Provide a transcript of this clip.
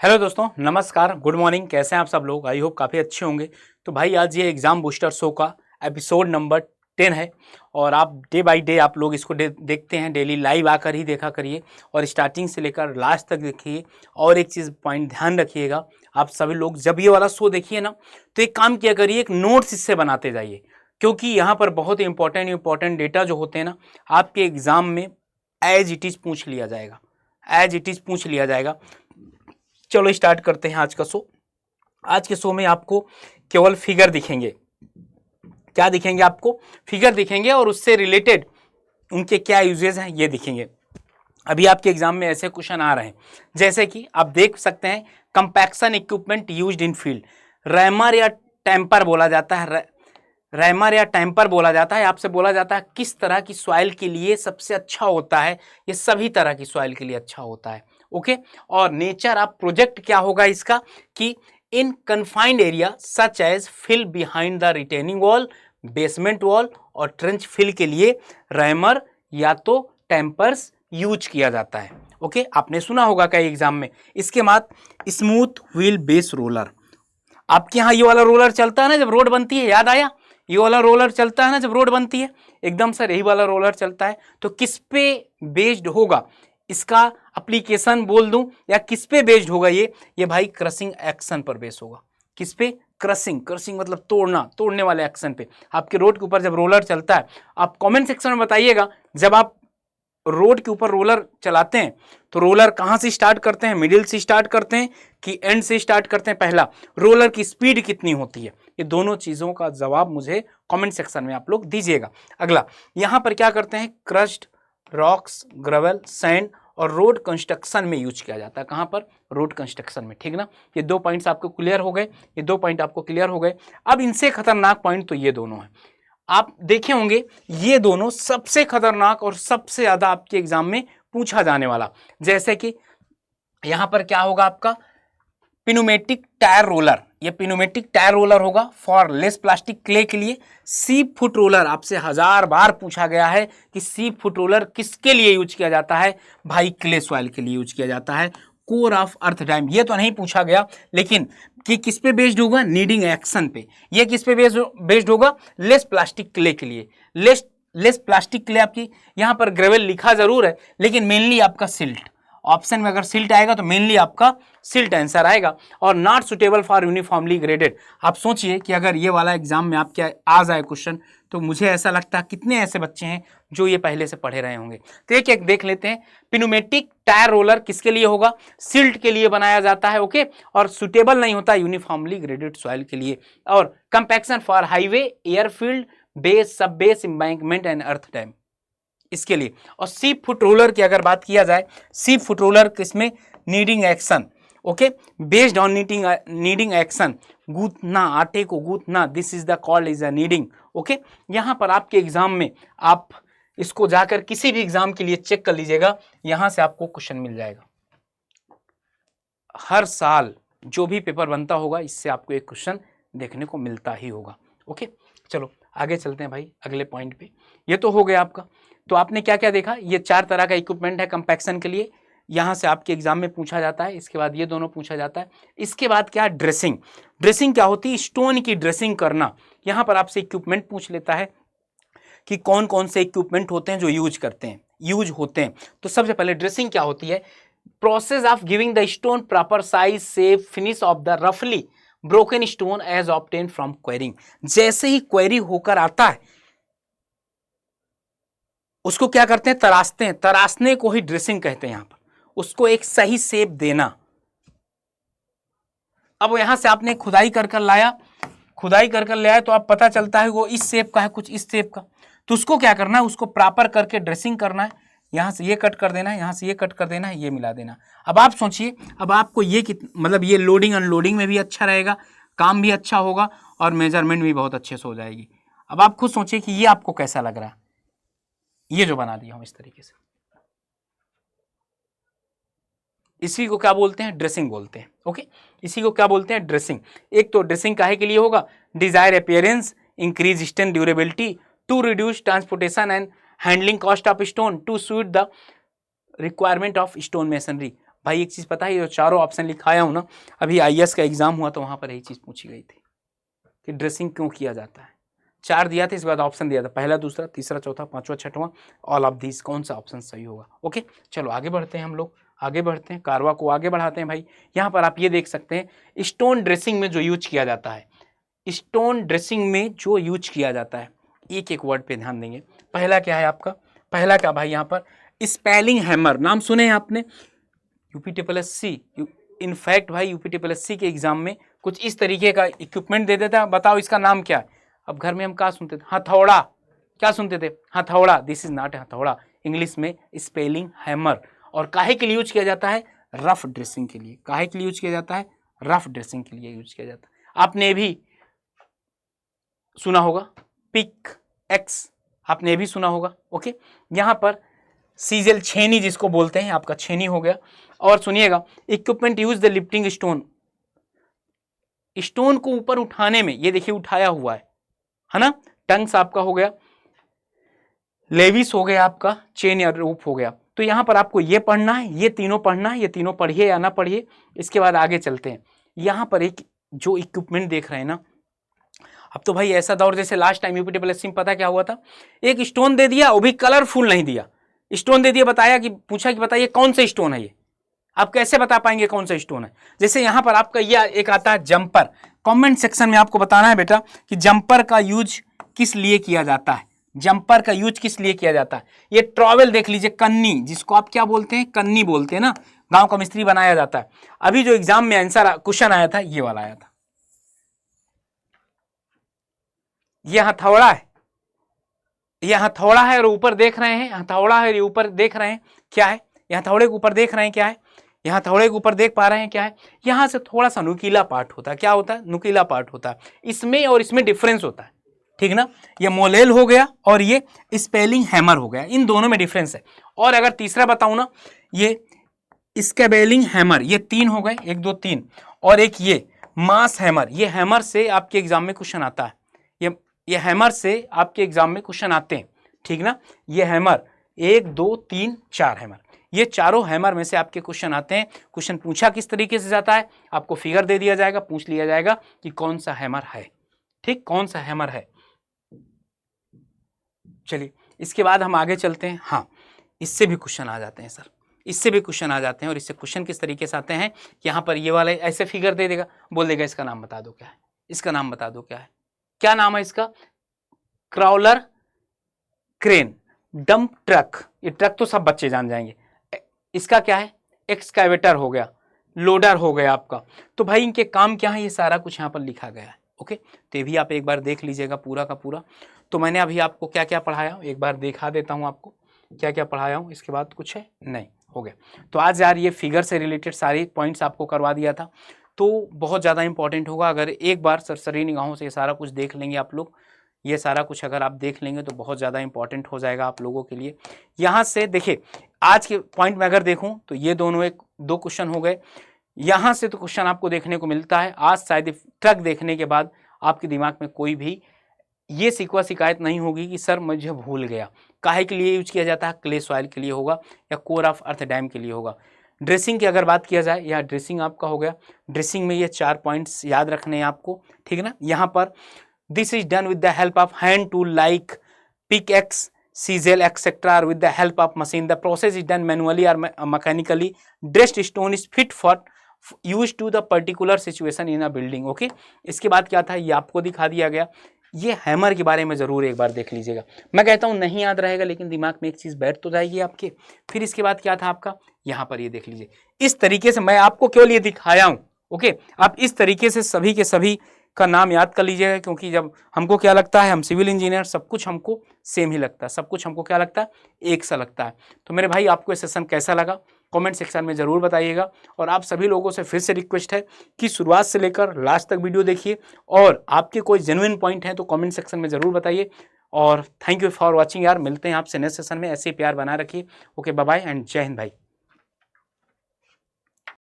Hello दोस्तों, नमस्कार, good morning. कैसे हैं आप सब लोग? आई होप काफ़ी अच्छे होंगे। तो भाई आज ये एग्ज़ाम बूस्टर शो का एपिसोड नंबर 10 है और आप डे बाय डे आप लोग इसको देखते हैं। डेली लाइव आकर ही देखा करिए और स्टार्टिंग से लेकर लास्ट तक देखिए। और एक चीज़ पॉइंट ध्यान रखिएगा, आप सभी लोग जब ये वाला शो देखिए ना तो एक काम किया करिए, एक नोट्स इससे बनाते जाइए, क्योंकि यहाँ पर बहुत ही इंपॉर्टेंट डेटा जो होते हैं ना आपके एग्ज़ाम में एज इट इज़ पूछ लिया जाएगा, एज इट इज़ पूछ लिया जाएगा। चलो स्टार्ट करते हैं आज का शो। आज के शो में आपको केवल फिगर दिखेंगे। क्या दिखेंगे? आपको फिगर दिखेंगे और उससे रिलेटेड उनके क्या यूजेस हैं ये दिखेंगे। अभी आपके एग्जाम में ऐसे क्वेश्चन आ रहे हैं, जैसे कि आप देख सकते हैं, compaction equipment used in field. Rammer या टेम्पर बोला जाता है, रैमर या टेम्पर बोला जाता है। आपसे बोला जाता है किस तरह की सॉइल के लिए सबसे अच्छा होता है। ये सभी तरह की सॉइल के लिए अच्छा होता है। ओके। और नेचर ऑफ प्रोजेक्ट क्या होगा इसका कि in confined area such as fill behind the retaining wall, basement wall और ट्रेंच फिल के लिए रैमर या तो टेम्पर्स यूज किया जाता है। ओके, आपने सुना होगा कई एग्जाम में। इसके बाद स्मूथ व्हील बेस रोलर। आपके यहाँ ये वाला रोलर चलता है ना जब रोड बनती है, याद आया? ये वाला रोलर चलता है ना जब रोड बनती है, एकदम सर यही वाला रोलर चलता है। तो किस पे बेस्ड होगा इसका एप्लीकेशन बोल दूं या किस पे बेस्ड होगा? ये भाई क्रशिंग एक्शन पर बेस होगा। किस पे? क्रशिंग। क्रशिंग मतलब तोड़ना, तोड़ने वाले एक्शन पे। आपके रोड के ऊपर जब रोलर चलता है, आप कमेंट सेक्शन में बताइएगा, जब आप रोड के ऊपर रोलर चलाते हैं तो रोलर कहां से स्टार्ट करते हैं? मिडिल से स्टार्ट करते हैं कि एंड से स्टार्ट करते हैं? पहला, रोलर की स्पीड कितनी होती है? ये दोनों चीजों का जवाब मुझे कमेंट सेक्शन में आप लोग दीजिएगा। अगला, यहां पर क्या करते हैं? क्रश्ड रॉक्स, ग्रेवल, सैंड और रोड कंस्ट्रक्शन में यूज किया जाता है। कहां पर? रोड कंस्ट्रक्शन में। ठीक ना? ये दो पॉइंट्स आपको क्लियर हो गए, ये दो पॉइंट आपको क्लियर हो गए। अब इनसे खतरनाक पॉइंट तो ये दोनों है। आप देखे होंगे ये दोनों सबसे खतरनाक और सबसे ज्यादा आपके एग्जाम में पूछा जाने वाला। जैसे कि यहां पर क्या होगा आपका? पिनोमेटिक टायर रोलर। ये पिनोमेटिक टायर रोलर होगा फॉर लेस प्लास्टिक क्ले के लिए। सीप फुट रोलर, आपसे 1000 बार पूछा गया है कि सीप फुट रोलर किसके लिए यूज किया जाता है? भाई क्ले सॉइल के लिए यूज किया जाता है। कोर ऑफ अर्थ डाइम, ये तो नहीं पूछा गया, लेकिन कि किस पे बेस्ड होगा? नीडिंग एक्शन पे। ये किस पे बेस्ड होगा? लेस प्लास्टिक क्ले के लिए। लेस प्लास्टिक क्ले आपकी यहां पर ग्रेवल लिखा जरूर है, लेकिन मेनली आपका सिल्ट। ऑप्शन में अगर सिल्ट आएगा तो मेनली आपका सिल्ट आंसर आएगा। और not suitable for uniformly graded. आप सोचिए कि अगर ये वाला एग्जाम में आपके आ जाए क्वेश्चन, तो मुझे ऐसा लगता है कितने ऐसे बच्चे हैं जो ये पहले से पढ़े रहे होंगे। तो एक एक देख लेते हैं। पिनोमेटिक टायर रोलर किसके लिए होगा? सिल्ट के लिए बनाया जाता है। ओके। और सुटेबल नहीं होता यूनिफॉर्मली ग्रेडेड सॉइल के लिए। और compaction for highway, airfield, base, sub base, embankment and earth dam, इसके लिए। और सीप फुट रोलर की अगर बात किया जाए, सीप फुट रोलर किसमें? Kneading action. Okay, based on kneading action, गूंथना, आटे को गूंथना, this is the called is a kneading. Okay, यहां पर आपके एग्जाम में आप इसको जाकर किसी भी एग्जाम के लिए चेक कर लीजिएगा, यहां से आपको क्वेश्चन मिल जाएगा। हर साल जो भी पेपर बनता होगा इससे आपको एक क्वेश्चन देखने को मिलता ही होगा। ओके, चलो आगे चलते हैं भाई अगले पॉइंट पे। ये तो हो गया आपका। तो आपने क्या क्या देखा? ये 4 तरह का इक्विपमेंट है कंपैक्शन के लिए, यहां से आपके एग्जाम में पूछा जाता है। इसके बाद ये दोनों पूछा जाता है। इसके बाद क्या? ड्रेसिंग। ड्रेसिंग क्या होती है? स्टोन की ड्रेसिंग करना। यहां पर आपसे इक्विपमेंट पूछ लेता है कि कौन कौन से इक्विपमेंट होते हैं जो यूज होते हैं। तो सबसे पहले ड्रेसिंग क्या होती है? Process of giving the stone proper size, shape, finish of the रफली broken stone as obtained from quarrying. जैसे ही क्वेरी होकर आता है उसको क्या करते हैं? तराशते हैं। तराशने को ही ड्रेसिंग कहते हैं। यहां पर उसको एक सही शेप देना। अब यहां से आपने खुदाई कर लाया, खुदाई कर लाया तो अब पता चलता है वो इस शेप का है, कुछ इस शेप का। तो उसको क्या करना है? उसको प्रॉपर करके ड्रेसिंग करना है। यहां से ये कट कर देना है, यहां से ये कट कर देना है, ये मिला देना। अब आप सोचिए, अब आपको ये मतलब ये लोडिंग अनलोडिंग में भी अच्छा रहेगा, काम भी अच्छा होगा और मेजरमेंट भी बहुत अच्छे से हो जाएगी। अब आप खुद सोचिए कि ये आपको कैसा लग रहा है, ये जो बना दिया हूं इस तरीके से। इसी को क्या बोलते हैं? ड्रेसिंग बोलते हैं। ओके, इसी को क्या बोलते हैं? ड्रेसिंग। एक तो ड्रेसिंग काहे के लिए होगा? Desired appearance, increase stone durability, to reduce transportation and handling cost of stone, to suit the requirement of stone masonry. भाई एक चीज़ पता है, ये जो चारों ऑप्शन लिखाया हूँ ना, अभी IAS का एग्जाम हुआ तो वहाँ पर यही चीज़ पूछी गई थी कि ड्रेसिंग क्यों किया जाता है। 4 दिया था, इसके बाद ऑप्शन दिया था, पहला, दूसरा, तीसरा, चौथा, पांचवा, छठवां, ऑल ऑफ दिस, कौन सा ऑप्शन सही होगा। ओके, चलो आगे बढ़ते हैं, हम लोग आगे बढ़ते हैं, कारवा को आगे बढ़ाते हैं। भाई यहाँ पर आप ये देख सकते हैं, स्टोन ड्रेसिंग में जो यूज किया जाता है, स्टोन ड्रेसिंग में जो यूज किया जाता है, एक एक वर्ड पे ध्यान देंगे। पहला क्या है आपका, पहला क्या भाई, यहाँ पर स्पेलिंग हैमर, नाम सुने हैं आपने, UPSSC। इनफैक्ट भाई UPSSC के एग्जाम में कुछ इस तरीके का इक्विपमेंट दे देता है, बताओ इसका नाम क्या है। अब घर में हम क्या सुनते थे, हथौड़ा, क्या सुनते थे, हथौड़ा। दिस इज नॉट हथौड़ा, इंग्लिश में स्पेलिंग हैमर। और काहे के लिए यूज किया जाता है, रफ ड्रेसिंग के लिए। काहे के लिए यूज किया जाता है, रफ ड्रेसिंग के लिए यूज किया जाता है। आपने भी सुना होगा पिक एक्स, आपने भी सुना होगा। ओके, यहां पर सीजल, छेनी जिसको बोलते हैं, आपका छेनी हो गया। और सुनिएगा, equipment use the lifting stone, stone को ऊपर उठाने में, ये देखिए उठाया हुआ है ना। टंग्स आपका हो गया, लेविस हो गया आपका, चेन या रूप हो गया। तो यहां पर आपको ये पढ़ना है, ये तीनों पढ़ना है, ये तीनों पढ़िए या ना पढ़िए। इसके बाद आगे चलते हैं। यहां पर एक जो इक्विपमेंट देख रहे हैं ना, अब तो भाई ऐसा दौर, जैसे लास्ट टाइम UPSSC में पता क्या हुआ था, एक स्टोन दे दिया, वो भी कलरफुल नहीं दिया, स्टोन दे दिया, बताया कि पूछा कि बताइए कौन सा स्टोन है ये, आप कैसे बता पाएंगे कौन सा स्टोन है। जैसे यहां पर आपका ये एक आता है जंपर, कमेंट सेक्शन में आपको बताना है बेटा कि जंपर का यूज किस लिए किया जाता है, जंपर का यूज किस लिए किया जाता है। ये ट्रॉवेल देख लीजिए, कन्नी, जिसको आप क्या बोलते हैं, कन्नी बोलते हैं ना, गांव का मिस्त्री बनाया जाता है। अभी जो एग्जाम में आंसर क्वेश्चन आया था, ये वाला आया था, ये हथौड़ा है, ये हथौड़ा है और ऊपर देख रहे हैं, हथौड़ा है, ये ऊपर देख रहे हैं क्या है, ये हथौड़े के ऊपर देख रहे हैं क्या है, यहाँ थोड़े के ऊपर देख पा रहे हैं क्या है, यहाँ से थोड़ा सा नुकीला पार्ट होता है, क्या होता है, नुकीला पार्ट होता है। इसमें और इसमें डिफरेंस होता है, ठीक ना। ये मोलेल हो गया और ये स्पेलिंग हैमर हो गया, इन दोनों में डिफरेंस है। और अगर तीसरा बताऊं ना, ये स्केबेलिंग हैमर, ये 3 हो गए, 1 2 3, और एक ये मास हैमर, ये हैमर से आपके एग्जाम में क्वेश्चन आता है, ये हैमर से आपके एग्जाम में क्वेश्चन आते हैं, ठीक ना। ये हैमर 1 2 3 4 हैमर, ये चारों हैमर में से आपके क्वेश्चन आते हैं। क्वेश्चन पूछा किस तरीके से जाता है, आपको फिगर दे दिया जाएगा, पूछ लिया जाएगा कि कौन सा हैमर है, ठीक, कौन सा हैमर है। चलिए इसके बाद हम आगे चलते हैं। हाँ, इससे भी क्वेश्चन आ जाते हैं सर, इससे भी क्वेश्चन आ जाते हैं। और इससे क्वेश्चन किस तरीके से आते हैं, यहाँ पर ये वाले ऐसे फिगर दे देगा, बोल देगा इसका नाम बता दो क्या है, इसका नाम बता दो क्या है, क्या नाम है इसका, क्राउलर, क्रेन, डंप ट्रक, ये ट्रक तो सब बच्चे जान जाएंगे। इसका क्या है, एक्सकैवेटर हो गया, लोडर हो गया आपका। तो भाई इनके काम क्या है, ये सारा कुछ यहाँ पर लिखा गया है। ओके, तो ये भी आप एक बार देख लीजिएगा पूरा का पूरा। तो मैंने अभी आपको क्या क्या पढ़ाया, एक बार दिखा देता हूँ आपको क्या क्या पढ़ाया हूँ। इसके बाद कुछ है नहीं, हो गया। तो आज यार ये फिगर से रिलेटेड सारे पॉइंट्स आपको करवा दिया था, तो बहुत ज़्यादा इंपॉर्टेंट होगा। अगर एक बार सरसरी निगाहों से ये सारा कुछ देख लेंगे आप लोग, ये सारा कुछ अगर आप देख लेंगे तो बहुत ज़्यादा इंपॉर्टेंट हो जाएगा आप लोगों के लिए। यहाँ से देखिए, आज के पॉइंट में अगर देखूं तो ये दोनों 1 2 क्वेश्चन हो गए। यहाँ से तो क्वेश्चन आपको देखने को मिलता है। आज शायद ट्रक देखने के बाद आपके दिमाग में कोई भी ये शिकायत नहीं होगी कि सर मुझे भूल गया। काहे के लिए यूज किया जाता है, क्ले सॉइल के लिए होगा या कोर ऑफ अर्थ डैम के लिए होगा। ड्रेसिंग की अगर बात किया जाए, या ड्रेसिंग आपका हो गया, ड्रेसिंग में ये 4 पॉइंट्स याद रखने हैं आपको, ठीक है ना। यहाँ पर this is done with the help of hand tool like pickaxe, chisel, etc. or with the help of machine. The process is done manually or mechanically. Dressed stone is fit for use to the particular situation in a building. Okay, इसके बाद क्या था, ये आपको दिखा दिया गया। ये हैमर के बारे में जरूर एक बार देख लीजिएगा। मैं कहता हूँ नहीं याद रहेगा, लेकिन दिमाग में एक चीज बैठ तो जाएगी आपके। फिर इसके बाद क्या था आपका, यहाँ पर ये देख लीजिए। इस तरीके से मैं आपको केवल ये दिखाया हूँ। ओके, आप इस तरीके से सभी के सभी का नाम याद कर लीजिएगा, क्योंकि जब हमको क्या लगता है, हम सिविल इंजीनियर, सब कुछ हमको सेम ही लगता है, सब कुछ हमको क्या लगता है, एक सा लगता है। तो मेरे भाई आपको ये सेशन कैसा लगा कमेंट सेक्शन में ज़रूर बताइएगा। और आप सभी लोगों से फिर से रिक्वेस्ट है कि शुरुआत से लेकर लास्ट तक वीडियो देखिए, और आपके कोई जेन्युइन पॉइंट हैं तो कमेंट सेक्शन में ज़रूर बताइए। और थैंक यू फॉर वॉचिंग यार, मिलते हैं आपसे नेक्स्ट सेशन में। ऐसे ही प्यार बना रखिए। ओके, बाय बाय एंड जय हिंद भाई।